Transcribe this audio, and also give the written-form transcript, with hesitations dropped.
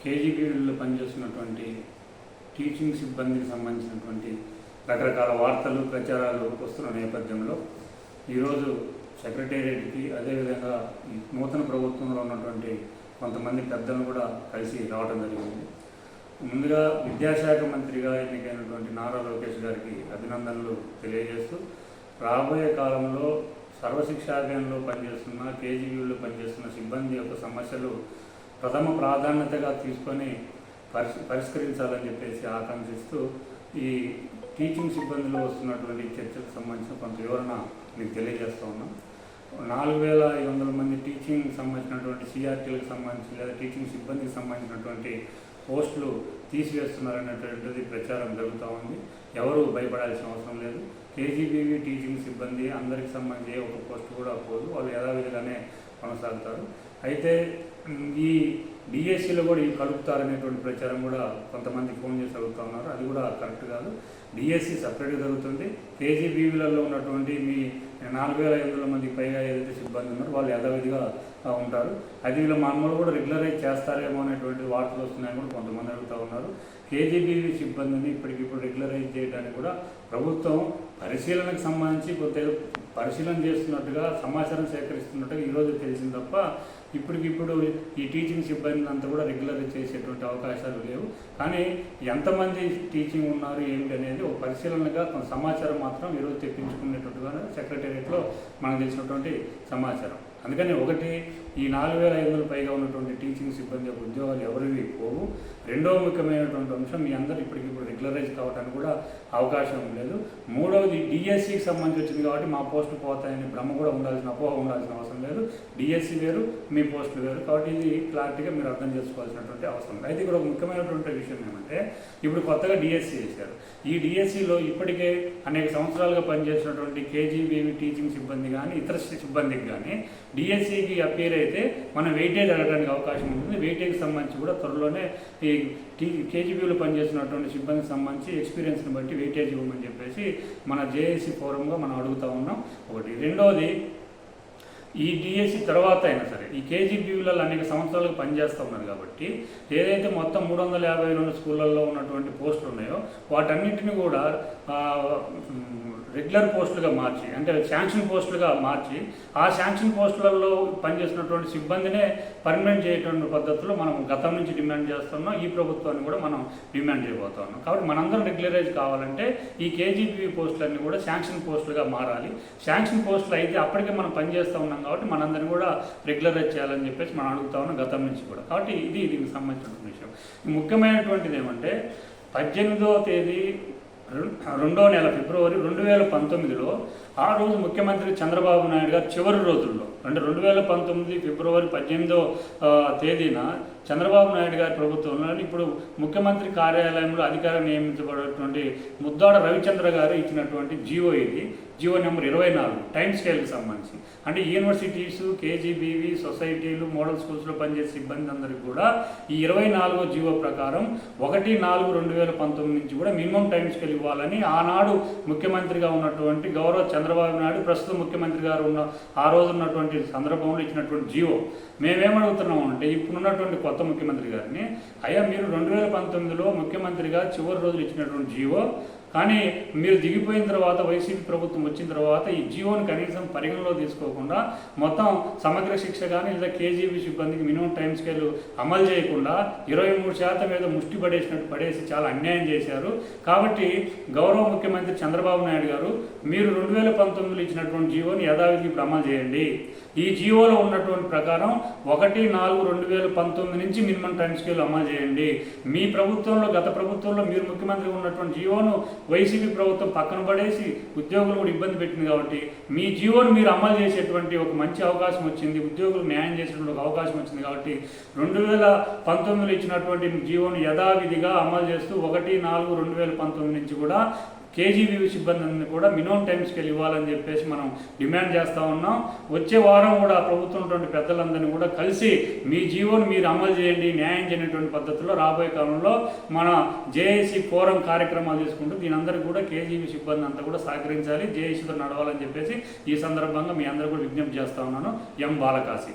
కేజీబీలో పనిచేస్తున్నటువంటి టీచింగ్ సిబ్బందికి సంబంధించినటువంటి రకరకాల వార్తలు ప్రచారాలు వస్తున్న నేపథ్యంలో ఈరోజు సెక్రటేరియట్కి అదేవిధంగా ఈ నూతన ప్రభుత్వంలో ఉన్నటువంటి కొంతమంది పెద్దలను కూడా కలిసి రావడం జరిగింది. ముందుగా విద్యాశాఖ మంత్రిగా ఎన్నికైనటువంటి నారా లోకేష్ గారికి అభినందనలు తెలియజేస్తూ రాబోయే కాలంలో సర్వశిక్షాభియాన్లో పనిచేస్తున్న కేజీబీలో పనిచేస్తున్న సిబ్బంది యొక్క సమస్యలు ప్రథమ ప్రాధాన్యతగా తీసుకొని పరిష్కరించాలని చెప్పేసి ఆకాంక్షిస్తూ ఈ టీచింగ్ సిబ్బందిలో వస్తున్నటువంటి చర్చలకు సంబంధించిన కొంత వివరణ మీకు తెలియజేస్తూ ఉన్నాం. 4500 మంది టీచింగ్ సంబంధించినటువంటి సిఆర్టీలకు సంబంధించి లేదా టీచింగ్ సిబ్బందికి సంబంధించినటువంటి పోస్టులు తీసివేస్తున్నారనేటువంటిది ప్రచారం జరుగుతూ ఉంది. ఎవరు భయపడాల్సిన అవసరం లేదు. కేజీబీవీ టీచింగ్ సిబ్బంది అందరికి సంబంధించి ఏ ఒక్క పోస్టు కూడా పోదు, వాళ్ళు యథావిధిగానే కొనసాగుతారు. అయితే ఈ డిఎస్సిలో కూడా ఇవి కలుపుతారనేటువంటి ప్రచారం కూడా కొంతమంది ఫోన్ చేసి అడుగుతూ ఉన్నారు. అది కూడా కరెక్ట్ కాదు. డిఎస్సి సపరేట్గా జరుగుతుంది. కేజీబీవీలలో ఉన్నటువంటి మీ 4500 మందికి పైగా ఏదైతే సిబ్బంది ఉన్నారో వాళ్ళు యథావిధిగా ఉంటారు. అది వీళ్ళ మామూలు కూడా రెగ్యులరైజ్ చేస్తారేమో అనేటువంటి వార్తలు వస్తున్నాయని కూడా కొంతమంది అడుగుతూ ఉన్నారు. కేజీబీవీ సిబ్బందిని ఇప్పటికిప్పుడు రెగ్యులరైజ్ చేయడానికి కూడా ప్రభుత్వం పరిశీలనకు సంబంధించి కొంత పరిశీలన చేస్తున్నట్టుగా సమాచారం సేకరిస్తున్నట్టుగా ఈరోజు తెలిసింది తప్ప ఇప్పటికిప్పుడు ఈ టీచింగ్ సిబ్బందిని అంతా కూడా రెగ్యులరైజ్ చేసేటువంటి అవకాశాలు లేవు. కానీ ఎంతమంది టీచింగ్ ఉన్నారు ఏమిటి అనేది ఒక పరిశీలనగా కొంత సమాచారం మాత్రం ఈరోజు తెప్పించుకునేటట్టుగా సెక్రటేరియట్లో మనకు తెలిసినటువంటి సమాచారం. అందుకని ఒకటి, ఈ 4500 పైగా ఉన్నటువంటి టీచింగ్ సిబ్బంది యొక్క ఉద్యోగాలు ఎవరివి పోవు. రెండవ ముఖ్యమైనటువంటి అంశం, మీ అందరూ ఇప్పటికిప్పుడు రెగ్యులరైజ్ కావడానికి కూడా అవకాశం లేదు. మూడవది, డిఎస్సికి సంబంధించి వచ్చింది కాబట్టి మా పోస్టులు పోతాయని భ్రమ కూడా అపోహ ఉండాల్సిన అవసరం లేదు. డిఎస్సి వేరు, మీ పోస్టులు వేరు. కాబట్టి ఇది క్లారిటీగా మీరు అర్థం చేసుకోవాల్సినటువంటి అవసరం ఉంది. అయితే ఇక్కడ ఒక ముఖ్యమైనటువంటి విషయం ఏమంటే, ఇప్పుడు కొత్తగా డిఎస్సి చేశారు. ఈ డిఎస్సిలో ఇప్పటికే అనేక సంవత్సరాలుగా పనిచేసినటువంటి కేజీబీవీ టీచింగ్ సిబ్బంది కానీ ఇతర సిబ్బందికి కానీ డిఎస్సికి అపీర్ అయితే మనం వెయిటేజ్ అడగడానికి అవకాశం ఉంటుంది. వెయిటేజ్కి సంబంధించి కూడా త్వరలోనే ఈ కేజీబీలో పనిచేస్తున్నటువంటి సిబ్బందికి సంబంధించి ఎక్స్పీరియన్స్ని బట్టి వెయిటేజ్ ఇవ్వమని చెప్పేసి మన జేఏసీ ఫోరంగా మనం అడుగుతూ ఉన్నాం. ఒకటి. రెండవది, ఈ డిఎస్సి తర్వాత అయినా సరే ఈ కేజీబీలలో అనేక సంవత్సరాలకు పనిచేస్తూ ఉన్నారు కాబట్టి ఏదైతే మొత్తం 352 స్కూళ్ళల్లో ఉన్నటువంటి పోస్టులు ఉన్నాయో వాటన్నింటినీ కూడా రెగ్యులర్ పోస్టులుగా మార్చి, అంటే శాంక్షన్ పోస్టులుగా మార్చి ఆ శాంక్షన్ పోస్టులలో పనిచేస్తున్నటువంటి సిబ్బందినే పర్మనెంట్ చేయటువంటి పద్ధతిలో మనం గతం నుంచి డిమాండ్ చేస్తున్నాం. ఈ ప్రభుత్వాన్ని కూడా మనం డిమాండ్ చేయబోతున్నాం. కాబట్టి మనందరం రెగ్యులరైజ్ కావాలంటే ఈ కేజీబీ పోస్టులన్నీ కూడా శాంక్షన్ పోస్టులుగా మారాలి. శాంక్షన్ పోస్టులు అయితే అప్పటికే మనం పనిచేస్తూ ఉన్నాం కాబట్టి మనందరినీ కూడా రెగ్యులరైజ్ చేయాలని చెప్పేసి మనం అడుగుతా ఉన్నాం గతం నుంచి కూడా. కాబట్టి ఇది దీనికి సంబంధించిన విషయం. ముఖ్యమైనటువంటిది ఏమంటే 18వ తేదీ 2వ నెల ఫిబ్రవరి 2019లో ఆ రోజు ముఖ్యమంత్రి చంద్రబాబు నాయుడు గారు చివరి రోజుల్లో, అంటే 2019 ఫిబ్రవరి 18వ తేదీన చంద్రబాబు నాయుడు గారి ప్రభుత్వంలో ఇప్పుడు ముఖ్యమంత్రి కార్యాలయంలో అధికారం నియమించబడినటువంటి ముద్దాడ రవిచంద్ర గారు ఇచ్చినటువంటి జీవో ఇది. జీవో నెంబర్ 24 టైమ్ స్కేల్కి సంబంధించి, అంటే యూనివర్సిటీసు, కేజీబీవీ, సొసైటీలు, మోడల్ స్కూల్స్లో పనిచేసే సిబ్బంది అందరికీ కూడా ఈ 24వ జీవో ప్రకారం 1/4/2019 నుంచి కూడా మినిమం టైమ్ స్కేల్ ఇవ్వాలని ఆనాడు ముఖ్యమంత్రిగా ఉన్నటువంటి గౌరవ చంద్రబాబు నాయుడు, ప్రస్తుత ముఖ్యమంత్రి గారు ఉన్న ఆ రోజు ఉన్నటువంటి సందర్భంలో ఇచ్చినటువంటి జీవో. మేమేమడుగుతున్నాము అంటే ఇప్పుడున్నటువంటి కొత్త ముఖ్యమంత్రి గారిని, అయ్యా మీరు 2019లో ముఖ్యమంత్రిగా చివరి రోజులు ఇచ్చినటువంటి జీవో, కానీ మీరు దిగిపోయిన తర్వాత వైసీపీ ప్రభుత్వం వచ్చిన తర్వాత ఈ జీవోని కనీసం పరిగణలో తీసుకోకుండా మొత్తం సమగ్ర శిక్ష కానీ లేదా కేజీబీ సిబ్బందికి మినిమం టైం స్కేల్ అమలు చేయకుండా 23% ఏదో ముష్టి పడేసి చాలా అన్యాయం చేశారు. కాబట్టి గౌరవ ముఖ్యమంత్రి చంద్రబాబు నాయుడు గారు, మీరు 2019లో ఇచ్చినటువంటి జీవోని యథావిధికి ఇప్పుడు అమలు చేయండి. ఈ జీవోలో ఉన్నటువంటి ప్రకారం 1/4/2019 నుంచి మినిమం టైం స్కేల్ అమలు చేయండి. మీ ప్రభుత్వంలో, గత ప్రభుత్వంలో మీరు ముఖ్యమంత్రి ఉన్నటువంటి జీవోను వైసీపీ ప్రభుత్వం పక్కన పడేసి ఉద్యోగులు కూడా ఇబ్బంది పెట్టింది. కాబట్టి మీ జీవోను మీరు అమలు చేసేటువంటి ఒక మంచి అవకాశం వచ్చింది, ఉద్యోగులకు న్యాయం చేసేటువంటి ఒక అవకాశం వచ్చింది. కాబట్టి 2019లో ఇచ్చినటువంటి జీవోను యథావిధిగా అమలు చేస్తూ 1/4/2019 నుంచి కూడా కేజీబీవీ సిబ్బందిని కూడా మినిమం టైం స్కేల్ ఇవ్వాలని చెప్పేసి మనం డిమాండ్ చేస్తూ ఉన్నాం. వచ్చే వారం కూడా ప్రభుత్వం ఉన్నటువంటి పెద్దలందరినీ కూడా కలిసి మీ జీవోను మీరు అమలు చేయండి, న్యాయం చేయనటువంటి పద్ధతిలో రాబోయే కాలంలో మన జేఏసీ ఫోరం కార్యక్రమాలు తీసుకుంటూ దీని అందరికీ కూడా కేజీబీ సిబ్బంది అంతా కూడా సహకరించాలి, జేఏసీతో నడవాలని చెప్పేసి ఈ సందర్భంగా మీ అందరూ కూడా విజ్ఞప్తి చేస్తూ ఉన్నాను. ఎం బాలకాశి.